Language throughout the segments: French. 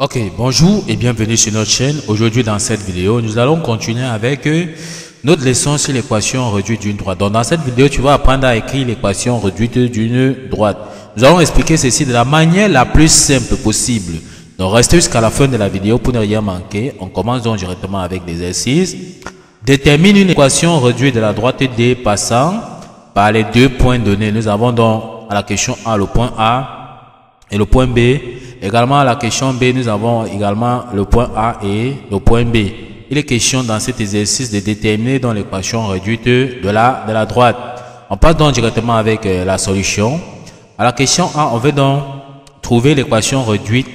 Ok, bonjour et bienvenue sur notre chaîne. Aujourd'hui dans cette vidéo, nous allons continuer avec notre leçon sur l'équation réduite d'une droite. Donc dans cette vidéo, tu vas apprendre à écrire l'équation réduite d'une droite. Nous allons expliquer ceci de la manière la plus simple possible. Donc restez jusqu'à la fin de la vidéo pour ne rien manquer. On commence donc directement avec l'exercice. Détermine une équation réduite de la droite D passant par les deux points donnés. Nous avons donc à la question A le point A et le point B. Également à la question B, nous avons également le point A et le point B. Il est question dans cet exercice de déterminer donc l'équation réduite de la droite. On passe donc directement avec la solution. À la question A, on veut donc trouver l'équation réduite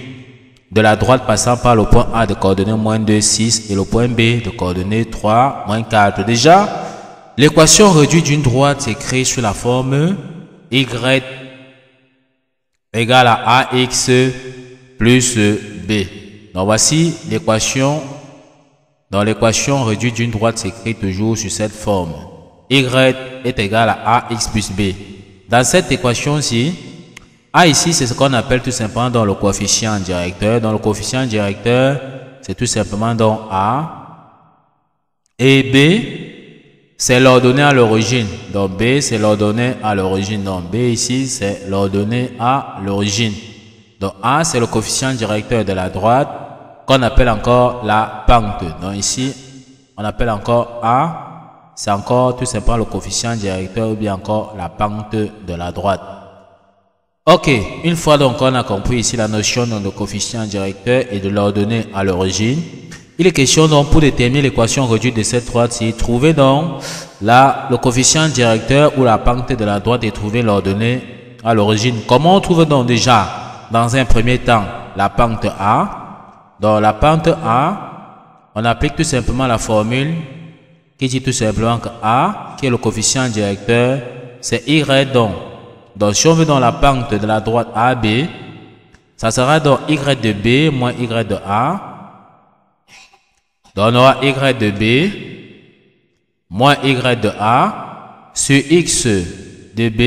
de la droite passant par le point A de coordonnées moins 2, 6 et le point B de coordonnées 3, moins 4. Déjà, l'équation réduite d'une droite s'écrit sous la forme Y égale à AX plus B. Donc voici l'équation. Dans l'équation réduite d'une droite s'écrit toujours sur cette forme. Y est égal à AX plus B. Dans cette équation-ci, A ici, c'est ce qu'on appelle tout simplement dans le coefficient directeur. Dans le coefficient directeur, c'est tout simplement dans A. Et B, c'est l'ordonnée à l'origine. Donc B, c'est l'ordonnée à l'origine. Donc B ici, c'est l'ordonnée à l'origine. Donc A, c'est le coefficient directeur de la droite qu'on appelle encore la pente. Donc ici, on appelle encore A, c'est encore tout simplement le coefficient directeur ou bien encore la pente de la droite. Ok, une fois donc on a compris ici la notion de coefficient directeur et de l'ordonnée à l'origine, il est question donc pour déterminer l'équation réduite de cette droite-ci, trouver donc le coefficient directeur ou la pente de la droite et trouver l'ordonnée à l'origine. Comment on trouve donc déjà dans un premier temps la pente A? Dans la pente A, on applique tout simplement la formule qui dit tout simplement que A, qui est le coefficient directeur, c'est Y donc. Donc si on veut dans la pente de la droite AB, ça sera donc Y de B moins Y de A. Donc on aura Y de B moins Y de A sur X de B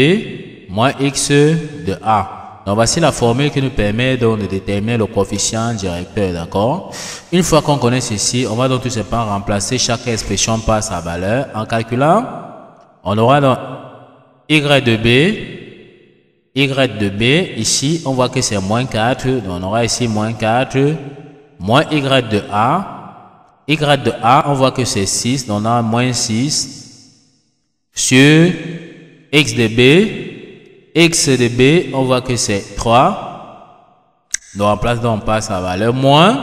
moins X de A. Donc voici la formule qui nous permet donc de déterminer le coefficient directeur, d'accord? Une fois qu'on connaît ceci, on va donc tout simplement remplacer chaque expression par sa valeur. En calculant, on aura donc Y de B, ici on voit que c'est moins 4, donc on aura ici moins 4, moins Y de A, on voit que c'est 6, donc on a moins 6, sur X de B, X de B, on voit que c'est 3. Donc en place, donc on passe à valeur moins.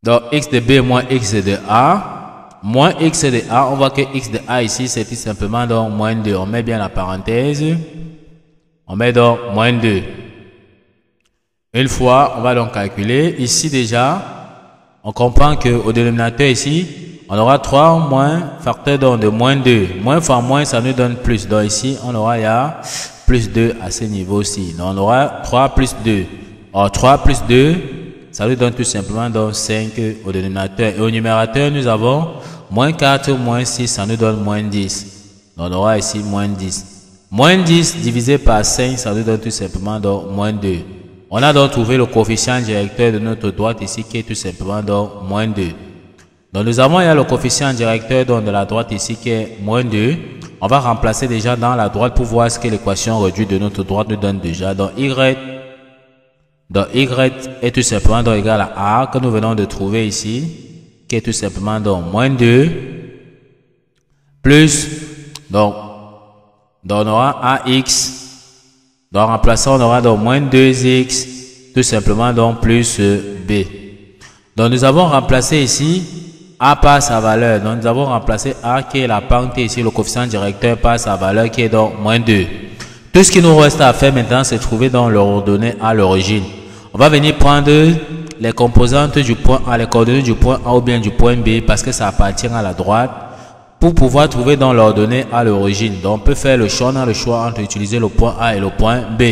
Donc X de B moins X de A. Moins X de A, on voit que X de A ici, c'est tout simplement donc moins 2. On met bien la parenthèse. On met donc moins 2. Une fois, on va donc calculer. Ici déjà, on comprend qu'au dénominateur ici, on aura 3 moins facteur donc de moins 2. Moins fois moins, ça nous donne plus. Donc ici, on aura il y a plus 2 à ce niveau-ci. Donc on aura 3 plus 2. Or 3 plus 2, ça nous donne tout simplement donc 5 au dénominateur. Et au numérateur, nous avons moins 4 moins 6, ça nous donne moins 10. Donc on aura ici moins 10. Moins 10 divisé par 5, ça nous donne tout simplement donc moins 2. On a donc trouvé le coefficient directeur de notre droite ici qui est tout simplement donc moins 2. Donc nous avons le coefficient directeur donc de la droite ici qui est moins 2. On va remplacer déjà dans la droite pour voir ce que l'équation réduite de notre droite nous donne déjà. Donc Y est tout simplement donc égal à A que nous venons de trouver ici, qui est tout simplement donc moins 2, plus, donc on aura AX. Donc en remplaçant, on aura donc moins 2X, tout simplement donc plus B. Donc nous avons remplacé ici A par sa valeur. Donc nous avons remplacé A qui est la pente ici, le coefficient directeur par sa valeur qui est donc moins 2. Tout ce qui nous reste à faire maintenant, c'est trouver dans l'ordonnée à l'origine. On va venir prendre les composantes du point A, les coordonnées du point A ou bien du point B parce que ça appartient à la droite pour pouvoir trouver dans l'ordonnée à l'origine. Donc on peut faire le choix, on a le choix entre utiliser le point A et le point B.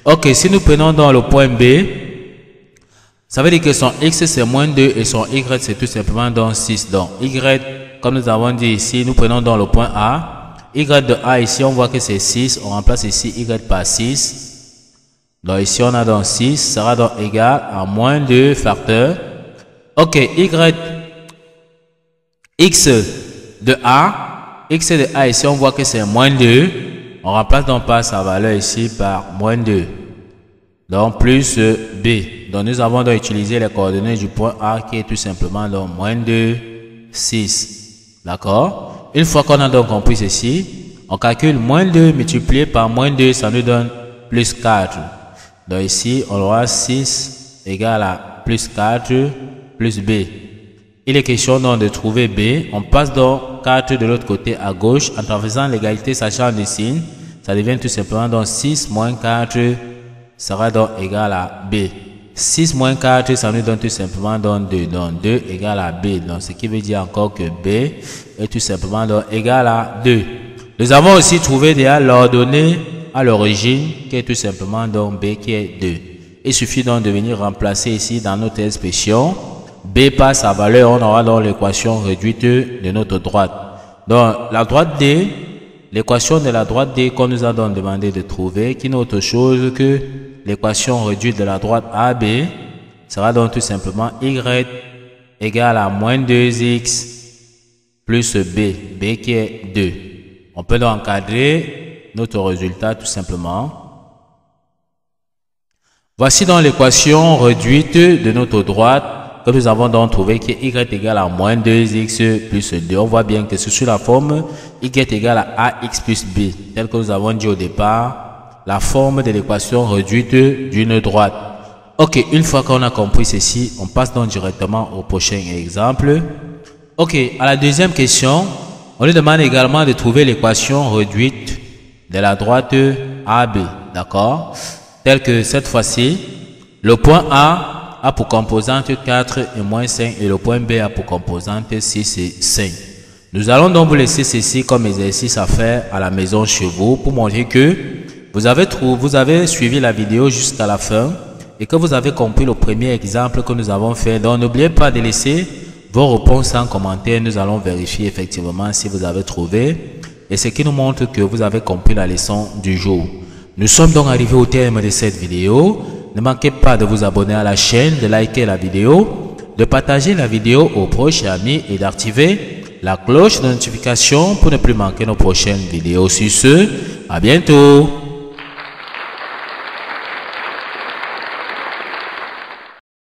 Ok, si nous prenons dans le point B, ça veut dire que son X c'est moins 2 et son Y c'est tout simplement dans 6. Donc Y, comme nous avons dit ici, nous prenons dans le point A. Y de A ici, on voit que c'est 6. On remplace ici Y par 6. Donc ici, on a donc 6 sera donc égal à moins 2 facteur. Ok, x de A. X de A, ici, on voit que c'est moins 2. On remplace donc par sa valeur ici par moins 2. Donc plus B. Donc nous avons donc utilisé les coordonnées du point A qui est tout simplement donc moins 2, 6. D'accord? Une fois qu'on a donc compris ceci, on calcule moins 2 multiplié par moins 2, ça nous donne plus 4. Donc ici, on aura 6 égale à plus 4 plus B. Il est question donc de trouver B. On passe donc 4 de l'autre côté à gauche. En faisant l'égalité, sachant des signes, ça devient tout simplement donc 6 moins 4 sera donc égal à B. 6 moins 4, ça nous donne tout simplement donc 2. Donc 2 égale à B. Donc ce qui veut dire encore que B est tout simplement donc égal à 2. Nous avons aussi trouvé déjà l'ordonnée à l'origine qui est tout simplement donc B qui est 2. Il suffit donc de venir remplacer ici dans notre expression. B par sa valeur, on aura donc l'équation réduite de notre droite. Donc la droite D, l'équation de la droite D qu'on nous a donc demandé de trouver, qui n'est autre chose que l'équation réduite de la droite AB, sera donc tout simplement Y égale à moins 2X plus B, B qui est 2. On peut donc encadrer notre résultat tout simplement. Voici donc l'équation réduite de notre droite que nous avons donc trouvé qui est Y égale à moins 2X plus 2. On voit bien que c'est sur la forme Y égale à AX plus B, tel que nous avons dit au départ, la forme de l'équation réduite d'une droite. Ok, une fois qu'on a compris ceci, on passe donc directement au prochain exemple. Ok, à la deuxième question, on lui demande également de trouver l'équation réduite de la droite AB, d'accord? Tel que cette fois-ci, le point A pour composante 4 et moins 5 et le point B a pour composante 6 et 5. Nous allons donc vous laisser ceci comme exercice à faire à la maison chez vous pour montrer que vous avez suivi la vidéo jusqu'à la fin et que vous avez compris le premier exemple que nous avons fait. Donc n'oubliez pas de laisser vos réponses en commentaire. Nous allons vérifier effectivement si vous avez trouvé et ce qui nous montre que vous avez compris la leçon du jour. Nous sommes donc arrivés au terme de cette vidéo. Ne manquez pas de vous abonner à la chaîne, de liker la vidéo, de partager la vidéo aux proches et amis et d'activer la cloche de notification pour ne plus manquer nos prochaines vidéos. Sur ce, à bientôt.